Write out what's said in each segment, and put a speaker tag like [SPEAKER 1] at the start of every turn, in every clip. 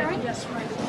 [SPEAKER 1] Sorry? Yes, right.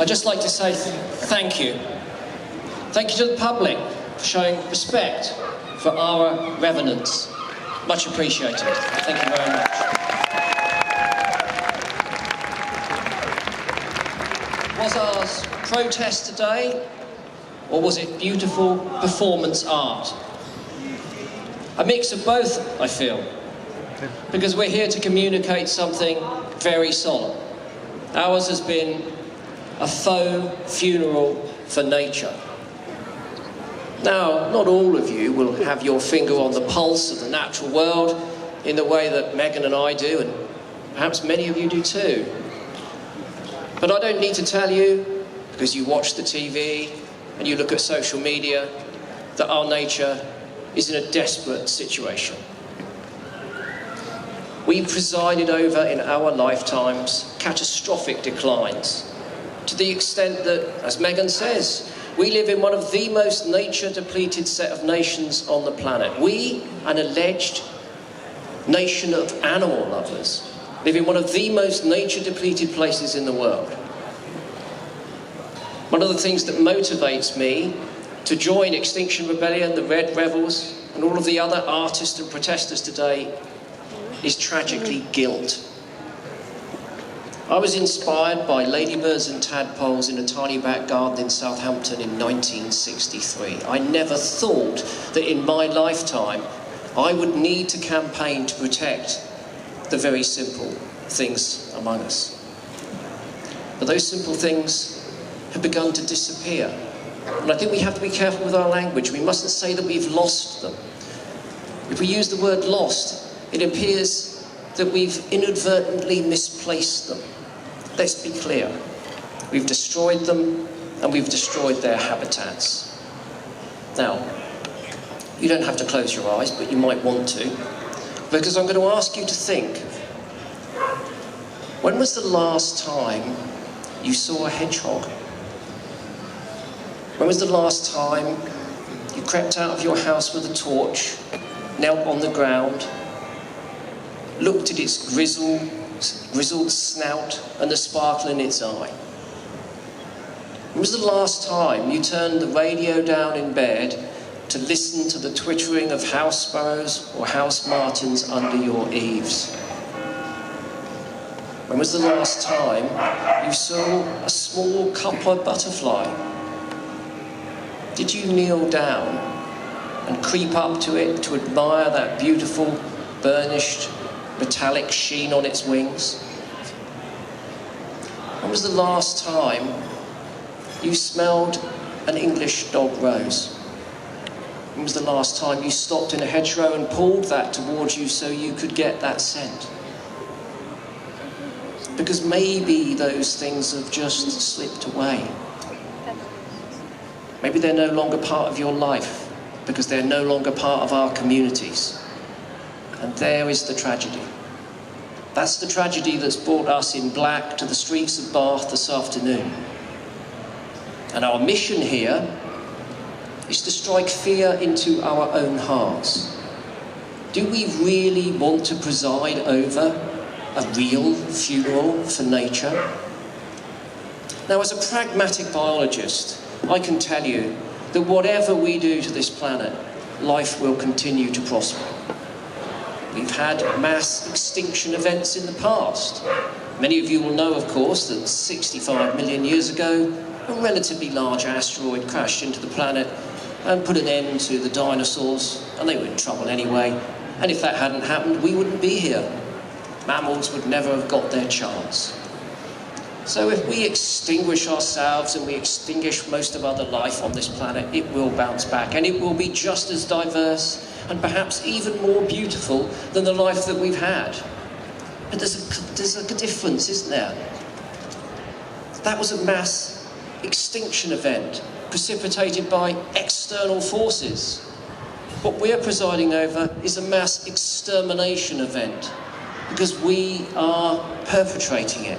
[SPEAKER 2] I'd just like to say thank you. Thank you to the public for showing respect for our revenants. Much appreciated. Thank you very much. Was ours protest today, or was it beautiful performance art? A mix of both, I feel, because we're here to communicate something very solemn. Ours has been a faux funeral for nature. Now, not all of you will have your finger on the pulse of the natural world in the way that Megan and I do, and perhaps many of you do too. But I don't need to tell you, because you watch the TV and you look at social media, that our nature is in a desperate situation. We've presided over in our lifetimes catastrophic declines to the extent that, as Megan says, we live in one of the most nature-depleted set of nations on the planet. We, an alleged nation of animal lovers, live in one of the most nature-depleted places in the world. One of the things that motivates me to join Extinction Rebellion, the Red Rebels, and all of the other artists and protesters today is tragically guilt. I was inspired by ladybirds and tadpoles in a tiny back garden in Southampton in 1963. I never thought that in my lifetime I would need to campaign to protect the very simple things among us. But those simple things have begun to disappear. And I think we have to be careful with our language. We mustn't say that we've lost them. If we use the word lost, it appears that we've inadvertently misplaced them. Let's be clear. We've destroyed them, and we've destroyed their habitats. Now, you don't have to close your eyes, but you might want to, because I'm going to ask you to think. When was the last time you saw a hedgehog? When was the last time you crept out of your house with a torch, knelt on the ground, looked at its grizzled snout and the sparkle in its eye? When was the last time you turned the radio down in bed to listen to the twittering of house sparrows or house martins under your eaves? When was the last time you saw a small copper butterfly? Did you kneel down and creep up to it to admire that beautiful, burnished, metallic sheen on its wings? When was the last time you smelled an English dog rose? When was the last time you stopped in a hedgerow and pulled that towards you so you could get that scent? Because maybe those things have just slipped away. Maybe they're no longer part of your life because they're no longer part of our communities. And there is the tragedy. That's the tragedy that's brought us in black to the streets of Bath this afternoon. And our mission here is to strike fear into our own hearts. Do we really want to preside over a real funeral for nature? Now, as a pragmatic biologist, I can tell you that whatever we do to this planet, life will continue to prosper. We've had mass extinction events in the past. Many of you will know, of course, that 65 million years ago, a relatively large asteroid crashed into the planet and put an end to the dinosaurs, and they were in trouble anyway. And if that hadn't happened, we wouldn't be here. Mammals would never have got their chance. So if we extinguish ourselves and we extinguish most of other life on this planet, it will bounce back, and it will be just as diverse and perhaps even more beautiful than the life that we've had. But there's a difference, isn't there? That was a mass extinction event precipitated by external forces. What we're presiding over is a mass extermination event because we are perpetrating it.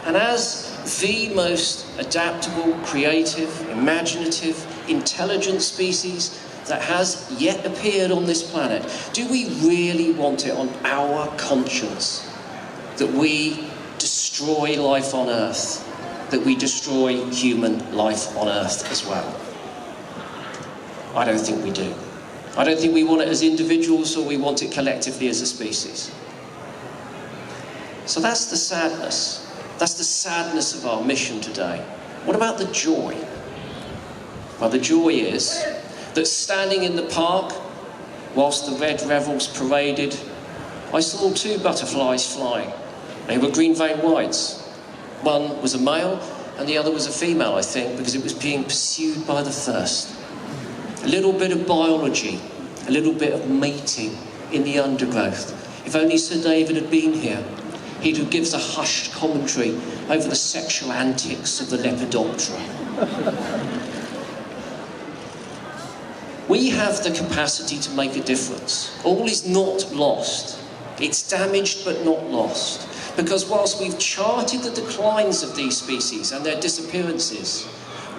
[SPEAKER 2] And as the most adaptable, creative, imaginative, intelligent species that has yet appeared on this planet, do we really want it on our conscience that we destroy life on Earth, that we destroy human life on Earth as well? I don't think we do. I don't think we want it as individuals or we want it collectively as a species. So that's the sadness. That's the sadness of our mission today. What about the joy? Well, the joy is that standing in the park, whilst the Red Revels paraded, I saw two butterflies flying. They were green-veined whites. One was a male, and the other was a female, I think, because it was being pursued by the first. A little bit of biology, a little bit of mating in the undergrowth. If only Sir David had been here, he would give a hushed commentary over the sexual antics of the Lepidoptera. We have the capacity to make a difference. All is not lost. It's damaged but not lost. Because whilst we've charted the declines of these species and their disappearances,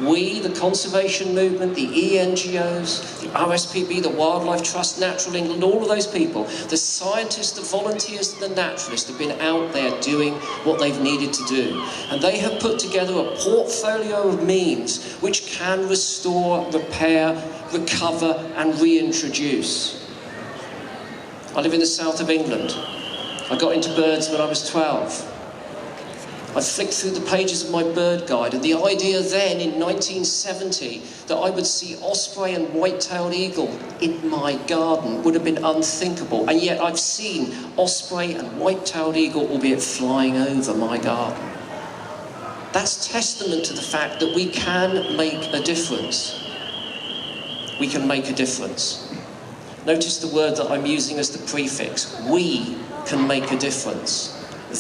[SPEAKER 2] we, the conservation movement, the ENGOs, the RSPB, the Wildlife Trust, Natural England, all of those people, the scientists, the volunteers, the naturalists have been out there doing what they've needed to do. And they have put together a portfolio of means which can restore, repair, recover and reintroduce. I live in the south of England. I got into birds when I was 12. I flicked through the pages of my bird guide, and the idea then in 1970 that I would see osprey and white-tailed eagle in my garden would have been unthinkable. And yet I've seen osprey and white-tailed eagle, albeit flying over my garden. That's testament to the fact that we can make a difference. We can make a difference. Notice the word that I'm using as the prefix. We can make a difference.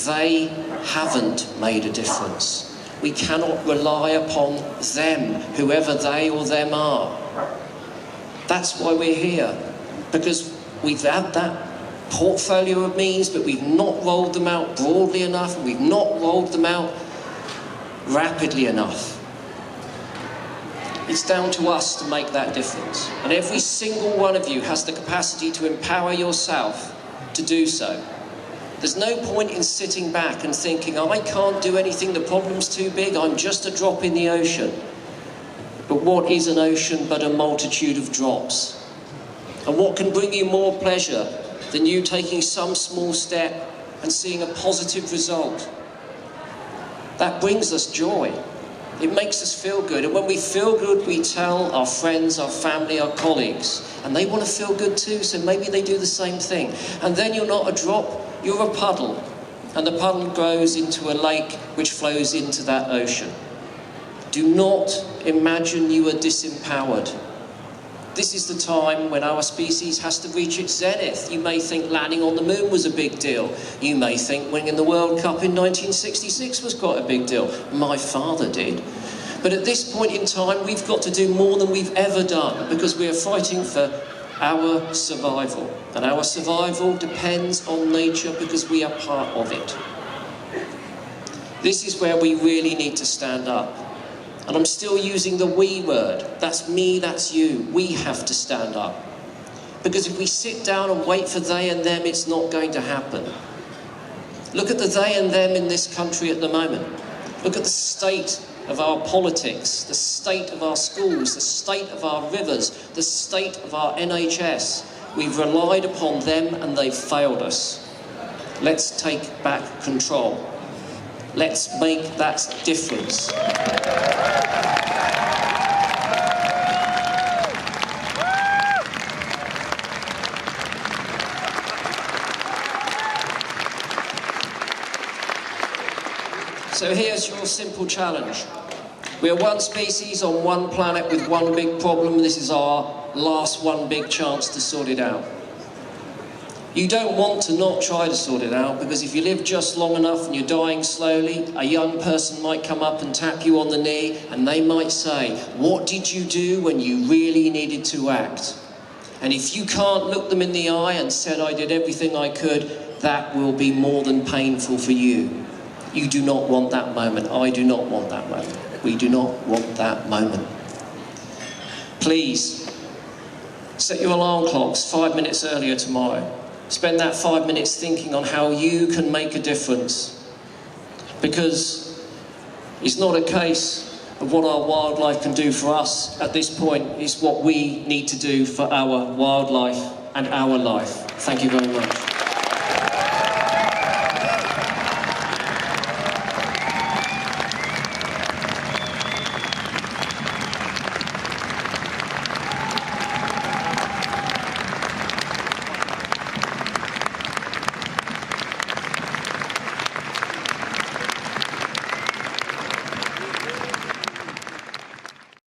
[SPEAKER 2] They haven't made a difference. We cannot rely upon them, whoever they or them are. That's why we're here, because we've had that portfolio of means, but we've not rolled them out broadly enough, and we've not rolled them out rapidly enough. It's down to us to make that difference. And every single one of you has the capacity to empower yourself to do so. There's no point in sitting back and thinking, I can't do anything, the problem's too big, I'm just a drop in the ocean. But what is an ocean but a multitude of drops? And what can bring you more pleasure than you taking some small step and seeing a positive result? That brings us joy. It makes us feel good. And when we feel good, we tell our friends, our family, our colleagues. And they want to feel good too, so maybe they do the same thing. And then you're not a drop, you're a puddle. And the puddle grows into a lake which flows into that ocean. Do not imagine you are disempowered. This is the time when our species has to reach its zenith. You may think landing on the moon was a big deal. You may think winning the World Cup in 1966 was quite a big deal. My father did. But at this point in time, we've got to do more than we've ever done, because we are fighting for our survival. And our survival depends on nature because we are part of it. This is where we really need to stand up. And I'm still using the we word. That's me, that's you. We have to stand up. Because if we sit down and wait for they and them, it's not going to happen. Look at the they and them in this country at the moment. Look at the state of our politics, the state of our schools, the state of our rivers, the state of our NHS. We've relied upon them and they've failed us. Let's take back control. Let's make that difference. So here's your simple challenge. We are one species on one planet with one big problem. This is our last one big chance to sort it out. You don't want to not try to sort it out, because if you live just long enough and you're dying slowly, a young person might come up and tap you on the knee and they might say, what did you do when you really needed to act? And if you can't look them in the eye and said, I did everything I could, that will be more than painful for you. You do not want that moment. I do not want that moment. We do not want that moment. Please, set your alarm clocks 5 minutes earlier tomorrow. Spend that 5 minutes thinking on how you can make a difference. Because it's not a case of what our wildlife can do for us at this point. It's what we need to do for our wildlife and our life. Thank you very much.